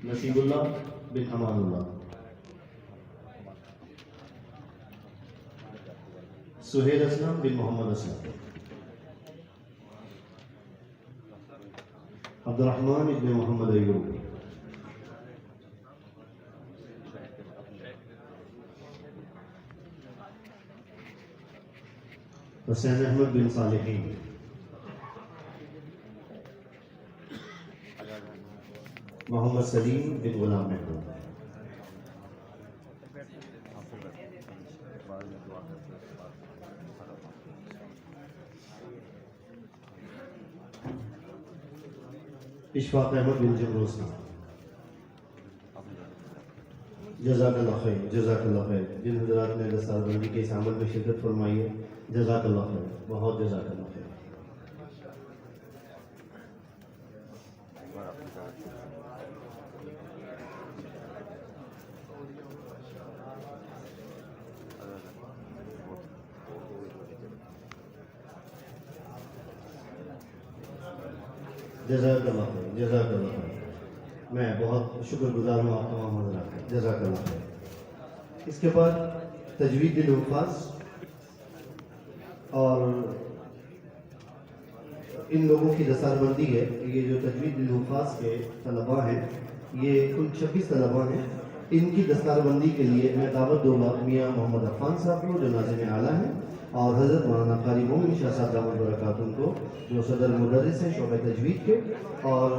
نصیب اللہ بن امان اللہ، سہیل اسلم بن محمد اسلم، عبد الرحمن بن محمد ایوب، حسین احمد بن صالحین، محمد سلیم بن غلام محمود، اشفاق احمد بن جمروسنا۔ جزاک اللہ خیر، جزاک اللہ خیر۔ جن حضرات نے دستار بندی کے اس عمل میں شرکت فرمائی ہے، جزاک اللہ خیر، بہت جزاک اللہ خیر۔ جزاک اللہ خیر، جزاک اللہ خیر۔ میں بہت شکر گزار ہوں آپ تمام حضرات کا، جزاک اللہ خیر۔ اس کے بعد تجوید الحفاظ، اور ان لوگوں کی دستار بندی ہے۔ یہ جو تجوید الحفاظ کے طلباء ہیں، یہ کل 26 طلباء ہیں۔ ان کی دستار بندی کے لیے میں دعوت دوں گا میاں محمد عفان صاحب کو، جو ناظم اعلیٰ ہیں، اور حضرت مولانا قاری مومن شاہ صاحب دامت برکاتہ کو، جو صدر مدرس ہیں شعبہ تجوید کے، اور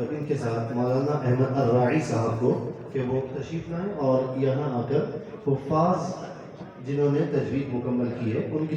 ان کے ساتھ مولانا احمد الراعی صاحب کو، کہ وہ تشریف لائیں اور یہاں آ کر حفاظ جنہوں نے تجوید مکمل کی ہے ان کی